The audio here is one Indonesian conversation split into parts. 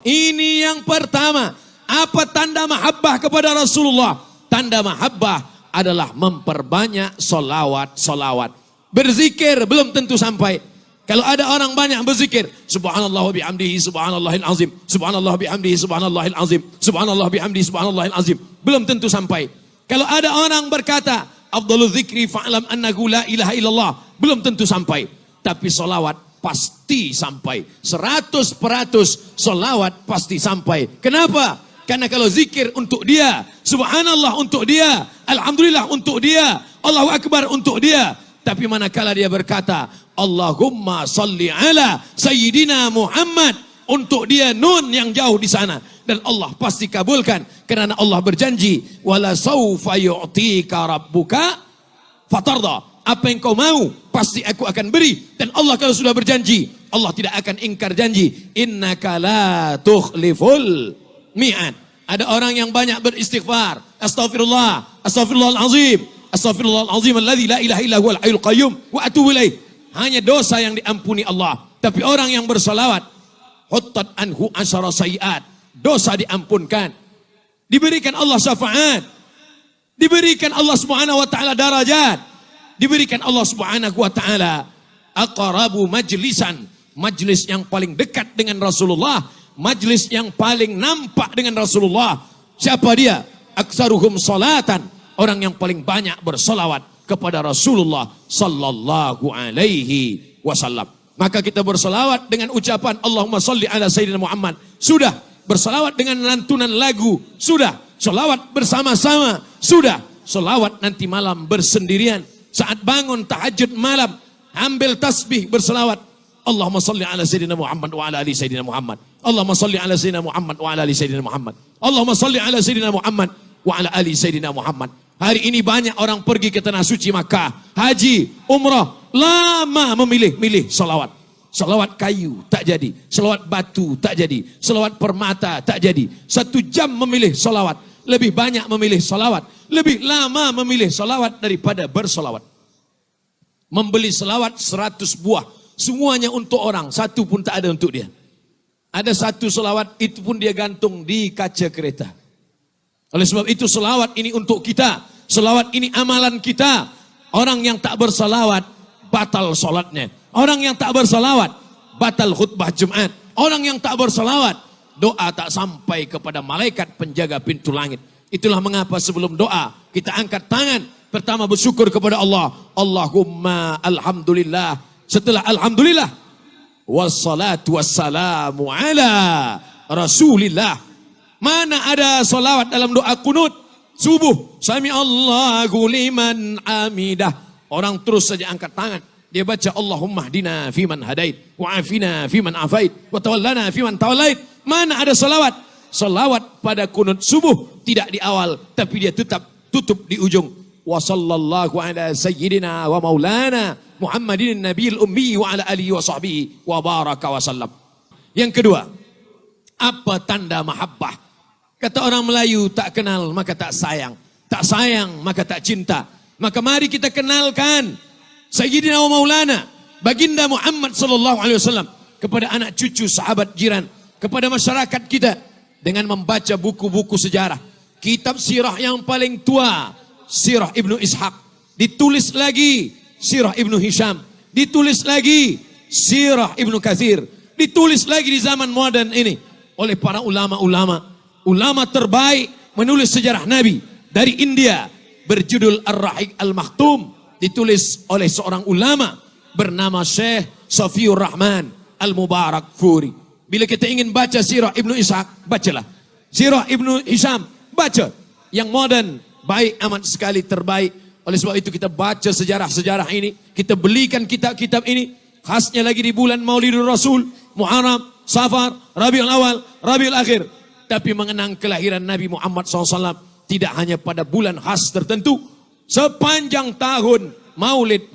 Ini yang pertama. Apa tanda mahabbah kepada Rasulullah? Tanda mahabbah adalah memperbanyak solawat. Berzikir belum tentu sampai. Kalau ada orang banyak berzikir, subhanallah wa bihamdihi subhanallahil azim, subhanallah bihamdihi subhanallahil azim, subhanallah bihamdihi subhanallahil azim, belum tentu sampai. Kalau ada orang berkata, afdhalul dzikri fa'lam annahu la ilaha illallah, belum tentu sampai. Tapi solawat pasti sampai. 100% solawat pasti sampai. Kenapa? Karena kalau zikir untuk dia, subhanallah untuk dia, alhamdulillah untuk dia, Allahu akbar untuk dia. Tapi manakala dia berkata, Allahumma salli ala Sayyidina Muhammad, untuk dia nun yang jauh di sana. Dan Allah pasti kabulkan. Karena Allah berjanji, wala sawfa yu'tika rabbuka fatarda. Apa yang kau mau, pasti aku akan beri. Dan Allah kalau sudah berjanji, Allah tidak akan ingkar janji. Innaka la tukhliful mi'ad. Ada orang yang banyak beristighfar. Astaghfirullah, astaghfirullahalazim, astaghfirullahalazim alladzi la ilaha illa huwal hayyul qayyum wa atubu ilaih. Hanya dosa yang diampuni Allah. Tapi orang yang bersalawat, huttat anhu asyara sayiat, dosa diampunkan. Diberikan Allah syafaat. Diberikan Allah Subhanahu wa taala darajat. Diberikan Allah Subhanahu wa taala aqrabu majlisan, majlis yang paling dekat dengan Rasulullah, majlis yang paling nampak dengan Rasulullah. Siapa dia? Aksaruhum salatan, orang yang paling banyak bersolawat kepada Rasulullah sallallahu alaihi wasallam. Maka kita bersolawat dengan ucapan Allahumma salli ala Sayyidina Muhammad. Sudah. Bersolawat dengan lantunan lagu. Sudah. Solawat bersama-sama. Sudah. Solawat nanti malam bersendirian. Saat bangun tahajud malam, ambil tasbih berselawat. Allahumma salli ala Sayyidina Muhammad wa ala ali Sayyidina Muhammad. Allahumma salli ala Sayyidina Muhammad wa ala ali Sayyidina Muhammad. Allahumma salli ala Sayyidina Muhammad wa ala ali Sayyidina Muhammad. Hari ini banyak orang pergi ke tanah suci Makkah, haji, umrah, lama memilih salawat. Salawat kayu tak jadi, salawat batu tak jadi, salawat permata tak jadi. 1 jam memilih salawat, lebih banyak memilih salawat, lebih lama memilih salawat daripada bersalawat. Membeli salawat 100 buah, semuanya untuk orang, 1 pun tak ada untuk dia. Ada 1 salawat, itu pun dia gantung di kaca kereta. Oleh sebab itu salawat ini untuk kita, salawat ini amalan kita. Orang yang tak bersalawat batal salatnya. Orang yang tak bersalawat batal khutbah Jumat. Orang yang tak bersalawat doa tak sampai kepada malaikat penjaga pintu langit. Itulah mengapa sebelum doa kita angkat tangan. Pertama bersyukur kepada Allah. Allahumma alhamdulillah. Setelah alhamdulillah, wassalatu wassalamu ala Rasulillah. Mana ada salawat dalam doa kunut subuh? Sami Allahu liman hamidah. Orang terus saja angkat tangan. Dia baca Allahumma hdina fiman hadait, wa afina fiman afait, wa tawallana fiman tawallait. Mana ada salawat? Salawat pada kunut subuh tidak di awal, tapi dia tetap tutup di ujung. Wa sallallahu ala sayyidina wa maulana Muhammadin nabiyil ummi wa ala alihi wa sahbihi wa baraka wa sallam. Yang kedua, apa tanda mahabbah? Kata orang Melayu, tak kenal maka tak sayang, tak sayang maka tak cinta. Maka mari kita kenalkan Sayyidina wa Maulana Baginda Muhammad sallallahu alaihi wasallam kepada anak cucu, sahabat, jiran, kepada masyarakat kita dengan membaca buku-buku sejarah. Kitab sirah yang paling tua, Sirah Ibnu Ishaq, ditulis lagi Sirah Ibnu Hisham, ditulis lagi Sirah Ibnu Katsir, ditulis lagi di zaman modern ini oleh para ulama-ulama terbaik menulis sejarah Nabi dari India, berjudul Ar-Rahiq Al-Maktum, ditulis oleh seorang ulama bernama Syekh Safiur Rahman Al-Mubarak Furi. Bila kita ingin baca Sirah Ibnu Ishaq, bacalah. Sirah Ibnu Hisham, baca. Yang modern, baik amat sekali, terbaik. Oleh sebab itu kita baca sejarah-sejarah ini, kita belikan kitab-kitab ini, khasnya lagi di bulan Maulidur Rasul, Muharram, Safar, Rabiul Awal, Rabiul Akhir. Tapi mengenang kelahiran Nabi Muhammad SAW tidak hanya pada bulan khas tertentu. Sepanjang tahun maulid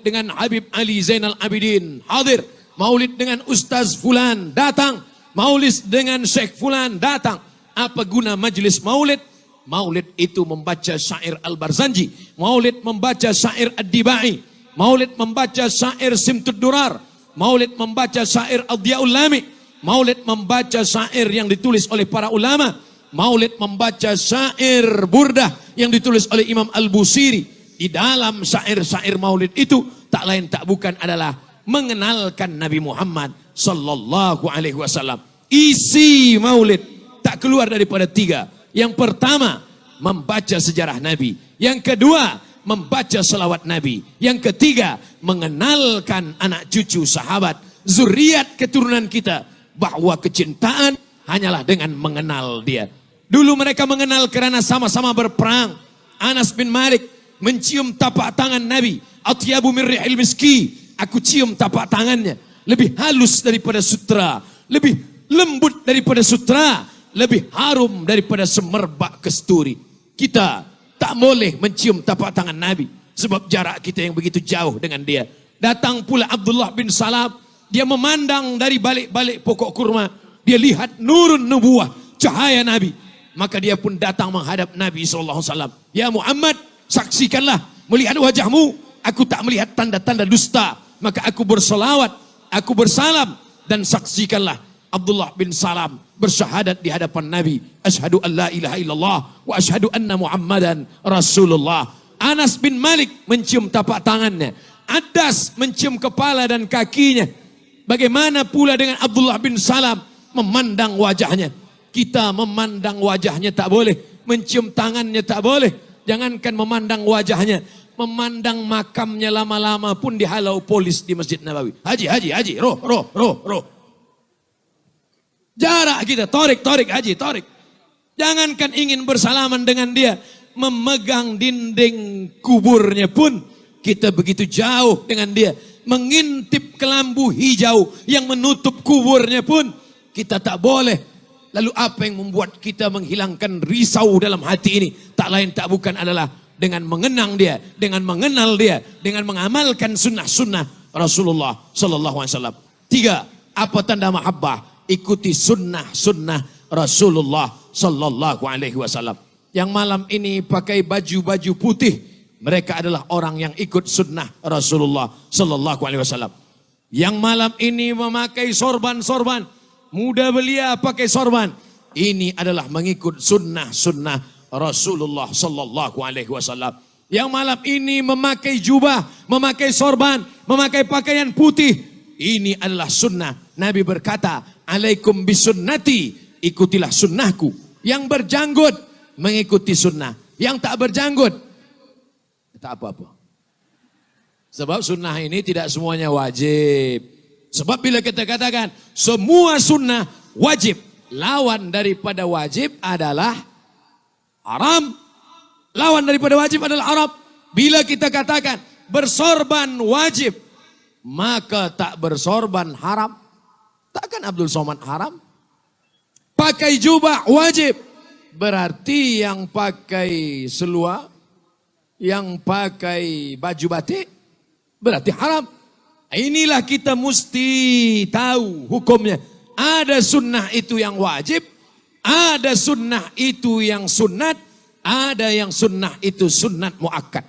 dengan Habib Ali Zainal Abidin hadir, maulid dengan Ustaz Fulan datang, maulid dengan Syekh Fulan datang. Apa guna majlis maulid? Maulid itu membaca syair Al-Barzanji, maulid membaca syair Ad-Dibai, maulid membaca syair Simtud Durar, maulid membaca syair Ad-Diyaul Lami, Maulid membaca syair yang ditulis oleh para ulama. Maulid membaca syair burdah yang ditulis oleh Imam Al-Busiri. Di dalam syair-syair maulid itu tak lain tak bukan adalah mengenalkan Nabi Muhammad sallallahu alaihi wasallam. Isi maulid tak keluar daripada tiga. Yang pertama, membaca sejarah Nabi. Yang kedua, membaca selawat Nabi. Yang ketiga, mengenalkan anak cucu sahabat, zuriat keturunan kita, bahwa kecintaan hanyalah dengan mengenal dia. Dulu mereka mengenal karena sama-sama berperang. Anas bin Malik mencium tapak tangan Nabi. Atyabu min rihil miski. Aku cium tapak tangannya. Lebih halus daripada sutra. Lebih lembut daripada sutra. Lebih harum daripada semerbak kesturi. Kita tak boleh mencium tapak tangan Nabi. Sebab jarak kita yang begitu jauh dengan dia. Datang pula Abdullah bin Salam. Dia memandang dari balik-balik pokok kurma. Dia lihat nurun nubuah. Cahaya Nabi. Maka dia pun datang menghadap Nabi SAW. Ya Muhammad, saksikanlah. Melihat wajahmu, aku tak melihat tanda-tanda dusta. Maka aku berselawat, aku bersalam. Dan saksikanlah Abdullah bin Salam bersyahadat di hadapan Nabi. Asyhadu an la ilaha illallah wa asyhadu anna Muhammadan Rasulullah. Anas bin Malik mencium tapak tangannya. Adas mencium kepala dan kakinya. Bagaimana pula dengan Abdullah bin Salam memandang wajahnya. Kita memandang wajahnya tak boleh. Mencium tangannya tak boleh. Jangankan memandang wajahnya. Memandang makamnya lama-lama pun dihalau polis di Masjid Nabawi. Haji, roh. Jarak kita, torik, haji, torik. Jangankan ingin bersalaman dengan dia. Memegang dinding kuburnya pun kita begitu jauh dengan dia. Mengintip kelambu hijau yang menutup kuburnya pun kita tak boleh. Lalu apa yang membuat kita menghilangkan risau dalam hati ini? Tak lain tak bukan adalah dengan mengenang dia, dengan mengenal dia, dengan mengamalkan sunnah-sunnah Rasulullah sallallahu alaihi wasallam. 3. Apa tanda mahabbah? Ikuti sunnah-sunnah Rasulullah sallallahu alaihi wasallam. Yang malam ini pakai baju-baju putih, mereka adalah orang yang ikut sunnah Rasulullah sallallahu alaihi wasallam. Yang malam ini memakai sorban-sorban, muda belia pakai sorban, ini adalah mengikut sunnah-sunnah Rasulullah sallallahu alaihi wasallam. Yang malam ini memakai jubah, memakai sorban, memakai pakaian putih, ini adalah sunnah. Nabi berkata, alaikum bisunnati, ikutilah sunnahku. Yang berjanggut mengikuti sunnah, yang tak berjanggut tak apa-apa. Sebab sunnah ini tidak semuanya wajib. Sebab bila kita katakan semua sunnah wajib, lawan daripada wajib adalah haram. Lawan daripada wajib adalah haram. Bila kita katakan bersorban wajib, maka tak bersorban haram. Takkan Abdul Somad haram? Pakai jubah wajib, berarti yang pakai seluar, yang pakai baju batik, berarti haram. Inilah kita mesti tahu hukumnya. Ada sunnah itu yang wajib, ada sunnah itu yang sunat, ada yang sunnah itu sunat muakkad.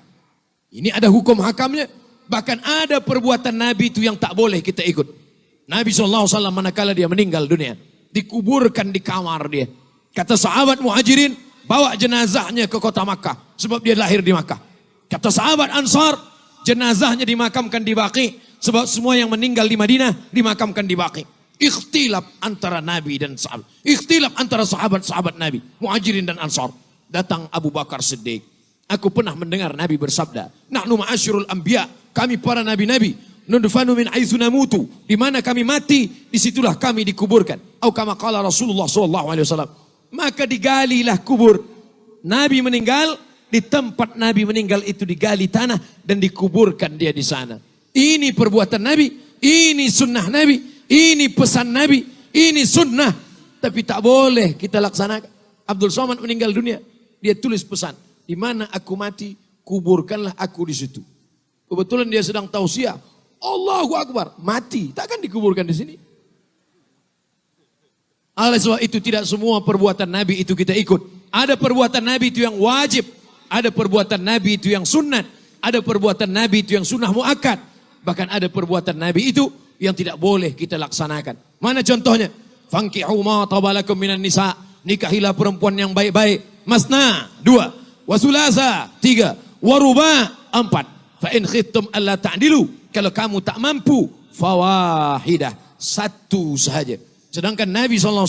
Ini ada hukum hakamnya. Bahkan ada perbuatan Nabi itu yang tak boleh kita ikut. Nabi SAW manakala dia meninggal dunia, dikuburkan di kamar dia. Kata sahabat muhajirin, bawa jenazahnya ke kota Makkah. Sebab dia lahir di Makkah. Kata sahabat Ansar, jenazahnya dimakamkan di Baqi. Sebab semua yang meninggal di Madinah dimakamkan di Baqi. Ikhtilaf antara Nabi dan sahabat. Ikhtilaf antara sahabat-sahabat Nabi, muhajirin dan Ansar. Datang Abu Bakar Siddiq. Aku pernah mendengar Nabi bersabda, nahnu ma'asyirul anbiya, kami para nabi-nabi, nudfanu min haitsu namutu, di mana kami mati, disitulah kami dikuburkan. Atau kama qala Rasulullah sallallahu alaihi wasallam. Maka digalilah kubur. Nabi meninggal, di tempat Nabi meninggal itu digali tanah dan dikuburkan dia di sana. Ini perbuatan Nabi, ini sunnah Nabi, ini pesan Nabi, ini sunnah. Tapi tak boleh kita laksanakan. Abdul Somad meninggal dunia, dia tulis pesan, di mana aku mati, kuburkanlah aku di situ. Kebetulan dia sedang tausiah, Allahu Akbar, mati, takkan dikuburkan di sini. Oleh sebab itu tidak semua perbuatan Nabi itu kita ikut. Ada perbuatan Nabi itu yang wajib, ada perbuatan Nabi itu yang sunnat, ada perbuatan Nabi itu yang sunnah muakkad. Bahkan ada perbuatan Nabi itu yang tidak boleh kita laksanakan. Mana contohnya? Fankihu ma tabalakum minan nisa. Nikahilah perempuan yang baik-baik. Masna, 2. Wasulasa, 3. Waruba, 4. Fa in khiftum alla ta'dilu. Kalau kamu tak mampu, fawahidah, 1 sahaja. Sedangkan Nabi SAW,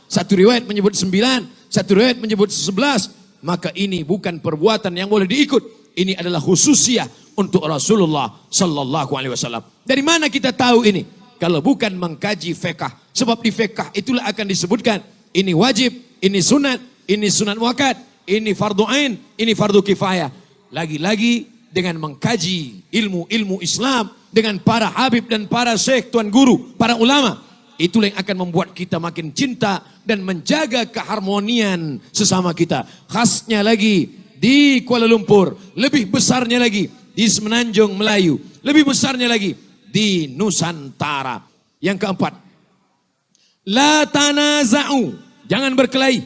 satu riwayat menyebut 9, satu riwayat menyebut 11. Maka ini bukan perbuatan yang boleh diikut. Ini adalah khususiah untuk Rasulullah Sallallahu Alaihi Wasallam. Dari mana kita tahu ini? Kalau bukan mengkaji fiqh. Sebab di fiqh itulah akan disebutkan. Ini wajib, ini sunat muakkad, ini fardu ain, ini fardu kifayah. Lagi-lagi dengan mengkaji ilmu-ilmu Islam dengan para habib dan para syekh, tuan guru, para ulama. Itulah yang akan membuat kita makin cinta dan menjaga keharmonian sesama kita. Khasnya lagi di Kuala Lumpur, lebih besarnya lagi di Semenanjung Melayu, lebih besarnya lagi di Nusantara. Yang keempat, la tanaza'u, jangan berkelahi,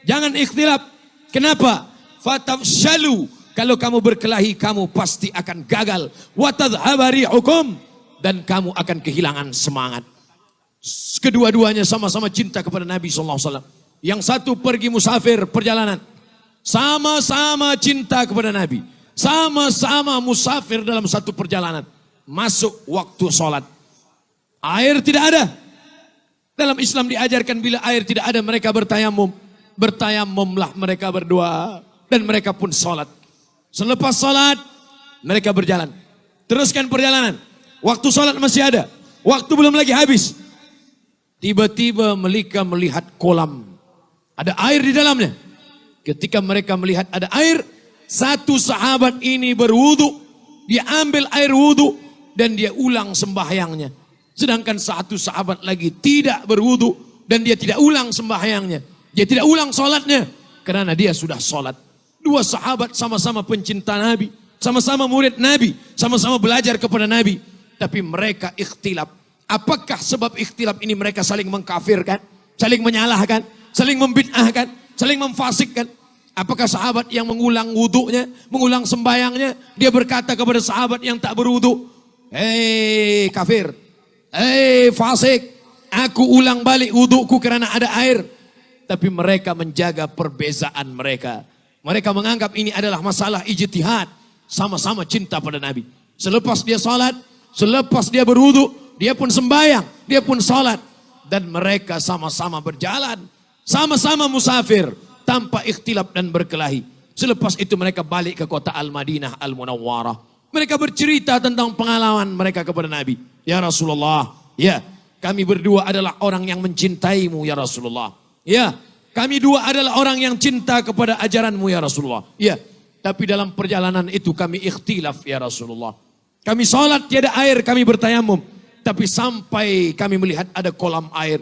jangan ikhtilaf. Kenapa? Fatafshalu, kalau kamu berkelahi kamu pasti akan gagal. Wa tadhhaba rihukum, dan kamu akan kehilangan semangat. Kedua-duanya sama-sama cinta kepada Nabi SAW. Yang satu pergi musafir perjalanan, sama-sama cinta kepada Nabi, sama-sama musafir dalam satu perjalanan. Masuk waktu sholat, air tidak ada. Dalam Islam diajarkan bila air tidak ada mereka bertayamum. Bertayamumlah mereka berdua, dan mereka pun sholat. Selepas sholat mereka berjalan, teruskan perjalanan. Waktu sholat masih ada, waktu belum lagi habis. Tiba-tiba mereka melihat kolam, ada air di dalamnya. Ketika mereka melihat ada air, satu sahabat ini berwudu, dia ambil air wudu dan dia ulang sembahyangnya. Sedangkan satu sahabat lagi tidak berwudu dan dia tidak ulang sembahyangnya. Dia tidak ulang sholatnya karena dia sudah sholat. Dua sahabat sama-sama pencinta Nabi, sama-sama murid Nabi, sama-sama belajar kepada Nabi. Tapi mereka ikhtilaf. Apakah sebab ikhtilaf ini mereka saling mengkafirkan, saling menyalahkan, saling membid'ahkan, saling memfasikkan? Apakah sahabat yang mengulang wudunya, mengulang sembayangnya, dia berkata kepada sahabat yang tak berwudu, hei kafir, hei fasik, aku ulang balik wuduku karena ada air. Tapi mereka menjaga perbezaan mereka. Mereka menganggap ini adalah masalah ijtihad. Sama-sama cinta pada Nabi. Selepas dia salat, selepas dia berwudu, dia pun sembahyang, dia pun salat. Dan mereka sama-sama berjalan, sama-sama musafir, tanpa ikhtilaf dan berkelahi. Selepas itu mereka balik ke kota Al-Madinah Al-Munawwarah. Mereka bercerita tentang pengalaman mereka kepada Nabi. Ya Rasulullah, ya, kami berdua adalah orang yang mencintaimu ya Rasulullah. Ya, kami dua adalah orang yang cinta kepada ajaranmu ya Rasulullah. Ya, tapi dalam perjalanan itu kami ikhtilaf ya Rasulullah. Kami salat tiada air, kami bertayamum. Tapi sampai kami melihat ada kolam air.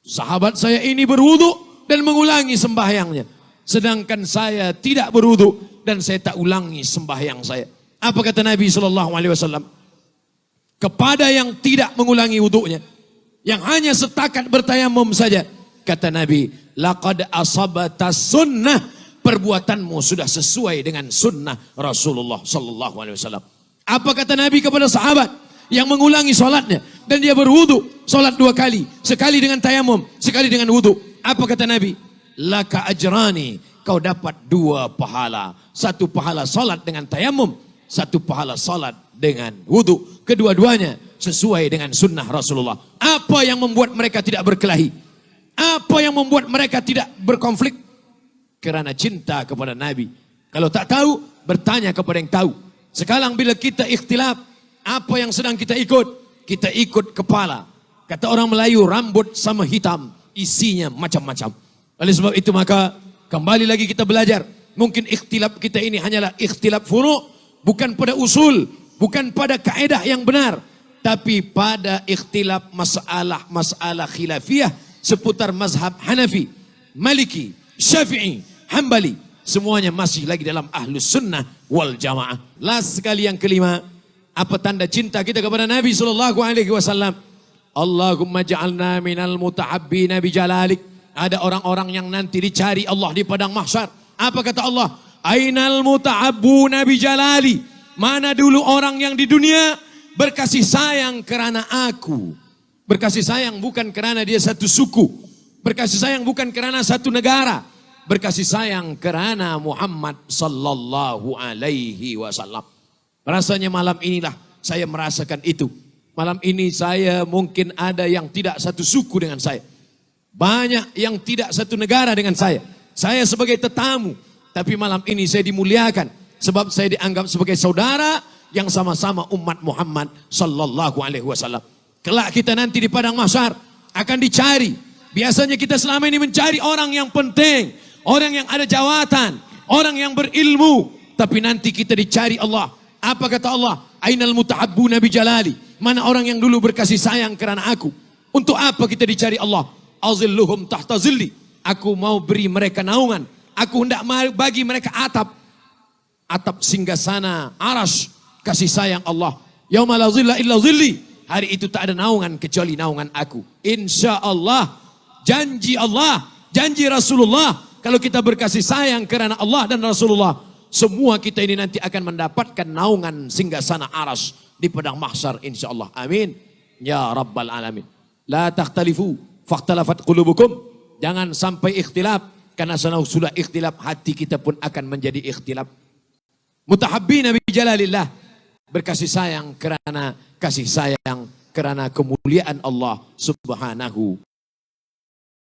Sahabat saya ini berwudu dan mengulangi sembahyangnya. Sedangkan saya tidak berwudu dan saya tak ulangi sembahyang saya. Apa kata Nabi SAW? Kepada yang tidak mengulangi wudunya, yang hanya setakat bertayamum saja, kata Nabi, laqad asabata sunnah, perbuatanmu sudah sesuai dengan sunnah Rasulullah SAW. Apa kata Nabi kepada sahabat yang mengulangi solatnya dan dia berwudu, solat 2 kali, sekali dengan tayamum, sekali dengan wudu? Apa kata Nabi? Laka ajrani, kau dapat 2 pahala. 1 pahala solat dengan tayamum, 1 pahala solat dengan wudu. Kedua-duanya sesuai dengan sunnah Rasulullah. Apa yang membuat mereka tidak berkelahi? Apa yang membuat mereka tidak berkonflik? Karena cinta kepada Nabi. Kalau tak tahu, bertanya kepada yang tahu. Sekarang bila kita ikhtilaf, apa yang sedang kita ikut? Kita ikut kepala. Kata orang Melayu, rambut sama hitam, isinya macam-macam. Oleh sebab itu maka kembali lagi kita belajar. Mungkin ikhtilaf kita ini hanyalah ikhtilaf furu', bukan pada usul, bukan pada kaedah yang benar, tapi pada ikhtilaf masalah khilafiyah seputar mazhab Hanafi, Maliki, Syafi'i, Hambali. Semuanya masih lagi dalam ahlus sunnah wal jamaah. Last sekali yang kelima, apa tanda cinta kita kepada Nabi SAW? Allahumma ja'alna minal mutahabbina bijalalik. Ada orang-orang yang nanti dicari Allah di padang mahsyar. Apa kata Allah? Ainal mutahabbuna bijalali. Mana dulu orang yang di dunia berkasih sayang kerana aku, Berkasih sayang bukan karena dia satu suku. Berkasih sayang bukan karena satu negara. Berkasih sayang karena Muhammad sallallahu alaihi wasallam. Rasanya malam inilah saya merasakan itu. Malam ini saya mungkin ada yang tidak satu suku dengan saya. Banyak yang tidak satu negara dengan saya. Saya sebagai tetamu. Tapi malam ini saya dimuliakan. Sebab saya dianggap sebagai saudara yang sama-sama umat Muhammad sallallahu alaihi wasallam. Kelak kita nanti di padang mahsyar akan dicari. Biasanya kita selama ini mencari orang yang penting, orang yang ada jawatan, orang yang berilmu. Tapi nanti kita dicari Allah. Apa kata Allah? Ainal mutahabbuna bi jalali. Mana orang yang dulu berkasih sayang karena aku? Untuk apa kita dicari Allah? Azilluhum tahta zilli. Aku mau beri mereka naungan. Aku hendak bagi mereka atap. Atap singgasana arash. Kasih sayang Allah. Yauma la zilla illa zilli. Hari itu tak ada naungan kecuali naungan aku. Insya Allah. Janji Allah. Janji Rasulullah. Kalau kita berkasih sayang karena Allah dan Rasulullah. Semua kita ini nanti akan mendapatkan naungan singgasana arash. Di padang mahsyar insya Allah. Amin. Ya Rabbal Alamin. La takhtalifu. Fakhtalafat qulubukum. Jangan sampai ikhtilaf. Karena sudah ikhtilaf. Hati kita pun akan menjadi ikhtilaf. Mutahabbina bi jalalillah. Berkasih sayang karena kasih sayang karena kemuliaan Allah subhanahu